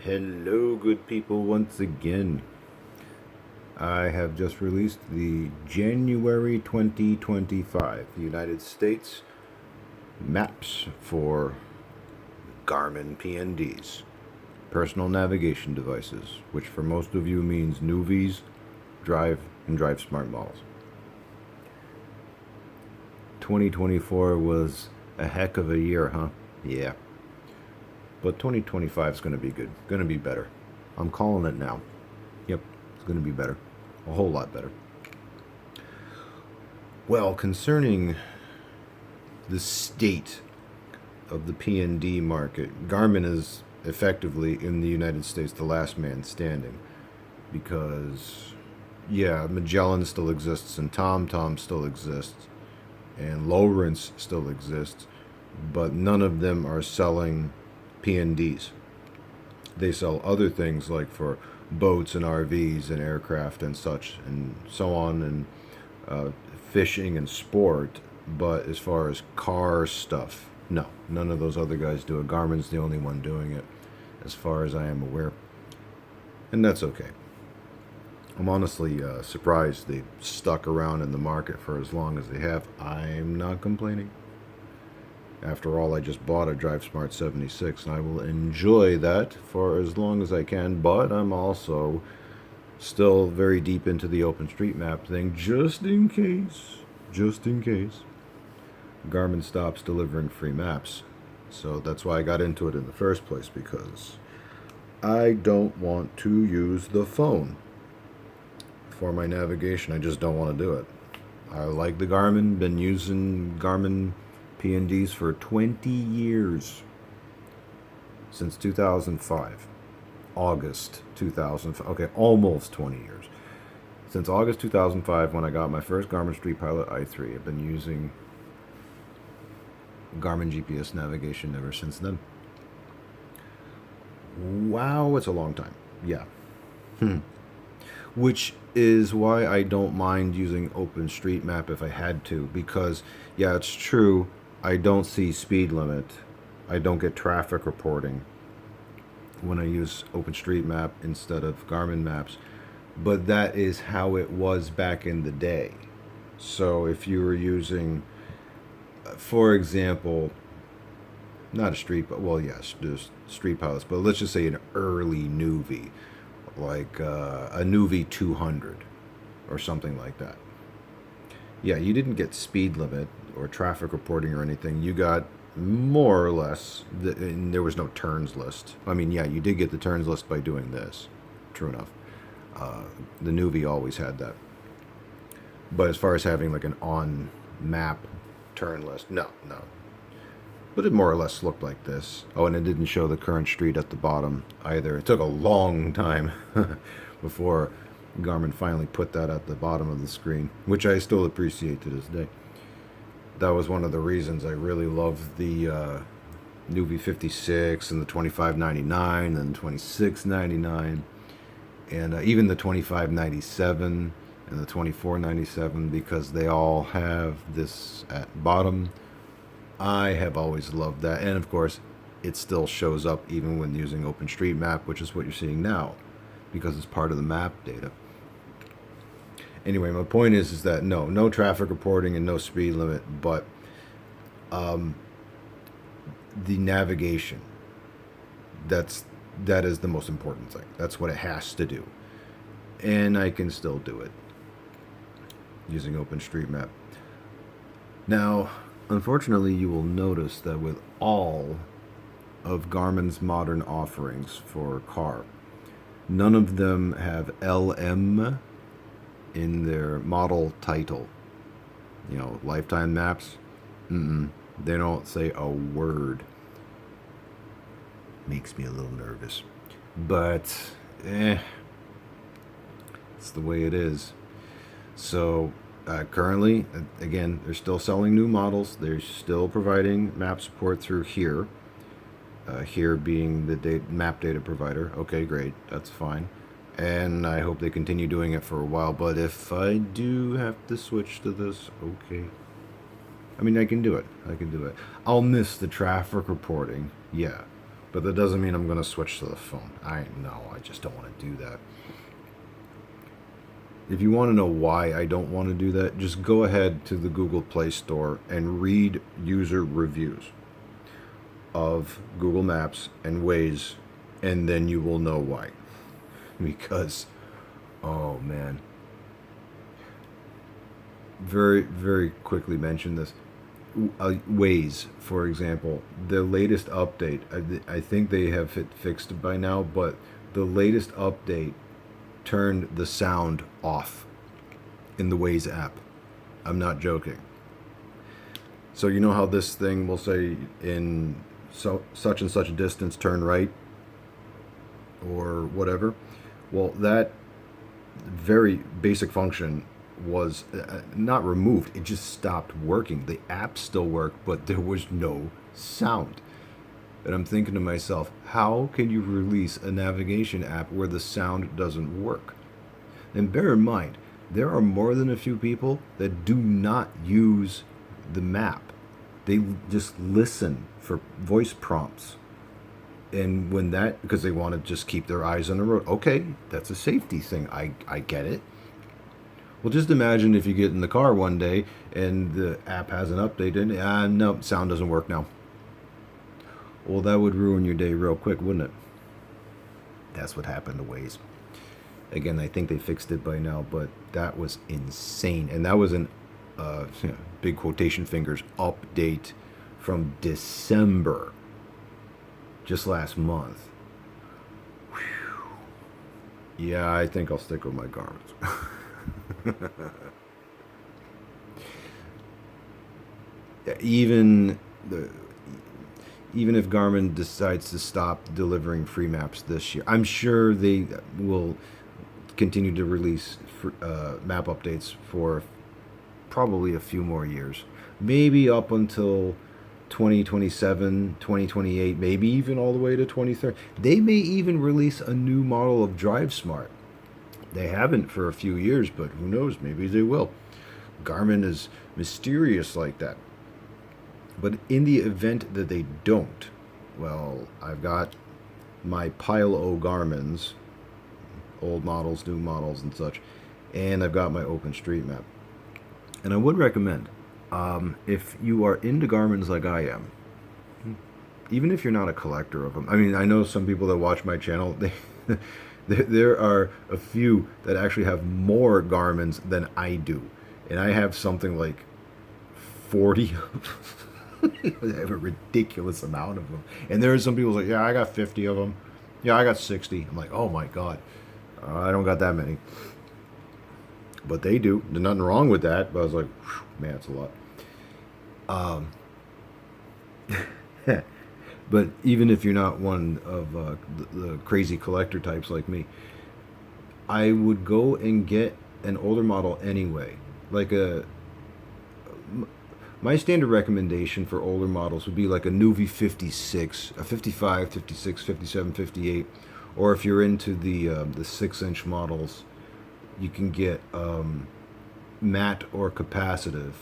Hello, good people, once again. I have just released the January 2025 United States maps for Garmin PNDs, personal navigation devices, which for most of you means Nuvies, Drive, and Drive Smart models. 2024 was a heck of a year, huh? Yeah. But 2025 is going to be good. Going to be better. I'm calling it now. Yep, it's going to be better. A whole lot better. Well, concerning the state of the PND market, Garmin is effectively in the United States the last man standing. Because, yeah, Magellan still exists and TomTom still exists and Lowrance still exists, but none of them are selling PNDs. They sell other things like for boats and RVs and aircraft and such and so on, and fishing and sport. But as far as car stuff, no, none of those other guys do it. Garmin's the only one doing it, as far as I am aware. And that's okay. I'm honestly surprised they stuck around in the market for as long as they have. I'm not complaining. After all, I just bought a Drive Smart 76, and I will enjoy that for as long as I can, but I'm also still very deep into the OpenStreetMap thing, just in case, Garmin stops delivering free maps. So that's why I got into it in the first place, because I don't want to use the phone for my navigation. I just don't want to do it. I like the Garmin, been using Garmin PNDs for 20 years. Since 2005. August 2005. Okay, almost 20 years. Since August 2005, when I got my first Garmin Street Pilot i3, I've been using Garmin GPS navigation ever since then. Wow, it's a long time. Yeah. Which is why I don't mind using OpenStreetMap if I had to, because, yeah, it's true, I don't see speed limit. I don't get traffic reporting when I use OpenStreetMap instead of Garmin Maps. But that is how it was back in the day. So if you were using, for example, not a street, but well, yes, there's street pilots, but let's just say an early Nuvi, like a Nuvi 200 or something like that. Yeah, you didn't get speed limit or traffic reporting or anything. You got more or less, and there was no turns list. I mean, yeah, you did get the turns list by doing this. True enough. The Nuvi always had that. But as far as having like an on-map turn list, no. But it more or less looked like this. Oh, and it didn't show the current street at the bottom either. It took a long time before Garmin finally put that at the bottom of the screen, which I still appreciate to this day. That was one of the reasons I really loved the Nuvi 56 and the 2599 and the 2699 and even the 2597 and the 2497, because they all have this at bottom. I have always loved that, and of course it still shows up even when using OpenStreetMap, which is what you're seeing now, because it's part of the map data. Anyway, my point is that no traffic reporting and no speed limit, but the navigation, that is the most important thing. That's what it has to do, and I can still do it using OpenStreetMap. Now, unfortunately, you will notice that with all of Garmin's modern offerings for car, none of them have LM in their model title. You know, lifetime maps, they don't say a word. Makes me a little nervous. But, it's the way it is. So, currently, again, they're still selling new models. They're still providing map support through here. Here being the map data provider. Okay, great. That's fine. And I hope they continue doing it for a while. But if I do have to switch to this, okay. I mean, I can do it. I'll miss the traffic reporting. Yeah. But that doesn't mean I'm going to switch to the phone. I just don't want to do that. If you want to know why I don't want to do that, just go ahead to the Google Play Store and read user reviews of Google Maps and Waze, and then you will know why. Because, oh man. Very, very quickly mention this. Waze, for example, the latest update, I think they have it fixed by now, but the latest update turned the sound off in the Waze app. I'm not joking. So you know how this thing will say in such and such a distance, turn right, or whatever? Well, that very basic function was not removed. It just stopped working. The app still worked, but there was no sound. And I'm thinking to myself, how can you release a navigation app where the sound doesn't work? And bear in mind, there are more than a few people that do not use the map. They just listen for voice prompts. And when that, because they want to just keep their eyes on the road. Okay, that's a safety thing. I get it. Well, just imagine if you get in the car one day and the app hasn't updated. No, sound doesn't work now. Well, that would ruin your day real quick, wouldn't it? That's what happened to Waze. Again, I think they fixed it by now, but that was insane. And that was an, big quotation fingers, update from December, just last month. Whew. Yeah, I think I'll stick with my Garmin. even even if Garmin decides to stop delivering free maps this year, I'm sure they will continue to release map updates for probably a few more years, maybe up until 2027, 2028, maybe even all the way to 2030. They may even release a new model of Drive Smart. They haven't for a few years, but who knows? Maybe they will. Garmin is mysterious like that. But in the event that they don't, well, I've got my pile o' Garmins, old models, new models, and such, and I've got my OpenStreetMap. And I would recommend, if you are into Garmins like I am, even if you're not a collector of them. I mean, I know some people that watch my channel, there are a few that actually have more Garmins than I do. And I have something like 40 I have a ridiculous amount of them. And there are some people like, yeah, I got 50 of them. Yeah, I got 60. I'm like, oh my God. I don't got that many. But they do. There's nothing wrong with that. But I was like, man, it's a lot. But even if you're not one of the crazy collector types like me, I would go and get an older model anyway. Like my standard recommendation for older models would be like a Nuvi 56, a 55, 56, 57, 58. Or if you're into the 6-inch models, you can get matte or capacitive.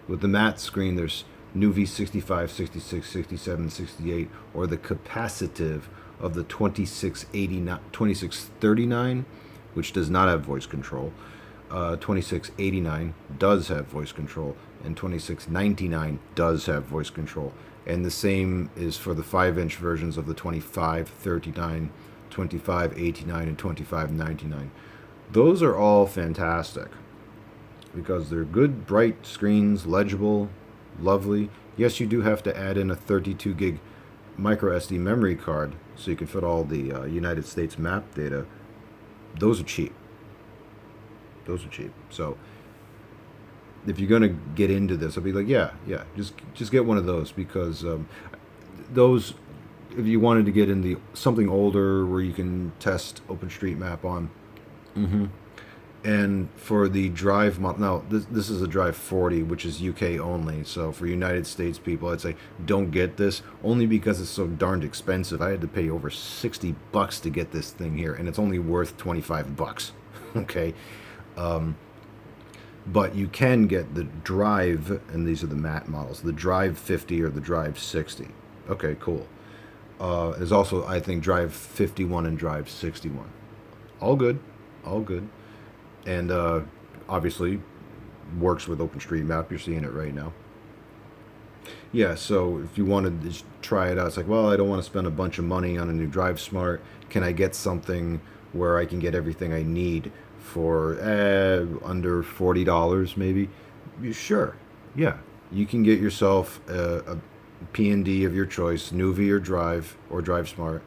With the matte screen, there's Nuvi 65, 66, 67, 68, or the capacitive of the 2639, which does not have voice control. 2689 does have voice control, and 2699 does have voice control. And the same is for the 5-inch versions of the 2539, 2589, and 2599. Those are all fantastic because they're good, bright screens, legible, lovely. Yes, you do have to add in a 32 gig micro SD memory card so you can fit all the United States map data. Those are cheap. So if you're gonna get into this, I'll be like, yeah, just get one of those because those, if you wanted to get into something older where you can test OpenStreetMap on. And for the Drive model, now this is a Drive 40, which is UK only. So for United States people, I'd say don't get this, only because it's so darned expensive. I had to pay over $60 to get this thing here, and it's only worth $25. Okay. But you can get the Drive, and these are the matte models, the Drive 50 or the Drive 60. Okay, cool. There's also, I think, Drive 51 and Drive 61. All good, all good, and obviously works with OpenStreetMap. You're seeing it right now. Yeah, so if you want to just try it out, it's like, well, I don't want to spend a bunch of money on a new Drive Smart. Can I get something where I can get everything I need for under $40 maybe? Sure, yeah. You can get yourself a P&D of your choice, Nuvi or Drive Smart.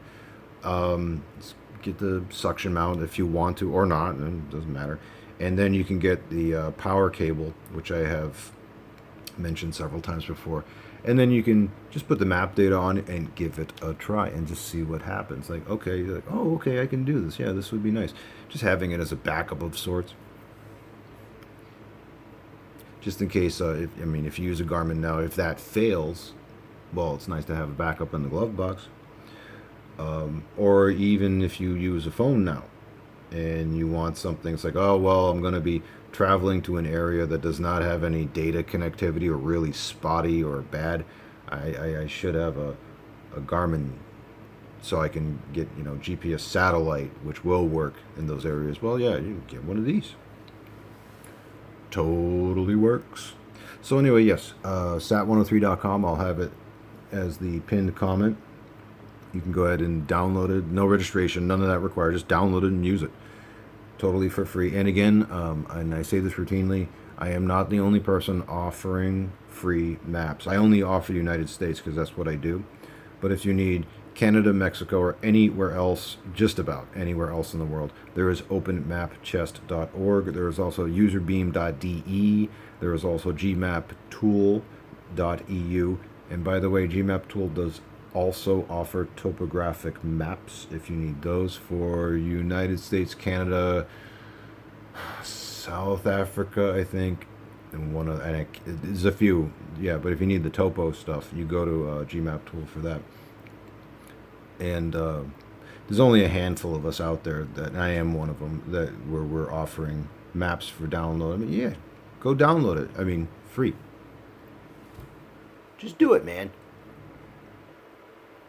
Get the suction mount if you want to or not, and it doesn't matter. And then you can get the power cable, which I have mentioned several times before. And then you can just put the map data on it and give it a try and just see what happens. Like, okay, you're like, oh, okay, I can do this. Yeah, this would be nice. Just having it as a backup of sorts, just in case. If you use a Garmin now, if that fails, well, it's nice to have a backup in the glove box. Or even if you use a phone now, and you want something, it's like, oh, well, I'm going to be traveling to an area that does not have any data connectivity or really spotty or bad. I should have a Garmin so I can get, GPS satellite, which will work in those areas. Well, yeah, you get one of these. Totally works. So anyway, yes, sat103.com. I'll have it as the pinned comment. You can go ahead and download it. No registration, none of that required. Just download it and use it. Totally for free. And again, and I say this routinely, I am not the only person offering free maps. I only offer the United States because that's what I do. But if you need Canada, Mexico, or anywhere else, just about anywhere else in the world, there is openmapchest.org. There is also userbeam.de. There is also gmaptool.eu. And by the way, gmaptool does also offer topographic maps if you need those for United States, Canada, South Africa, I think, and there's a few. Yeah, but if you need the topo stuff, you go to GMAP Tool for that. And there's only a handful of us out there, that and I am one of them, that where we're offering maps for download. Yeah, go download it. Free. Just do it, man.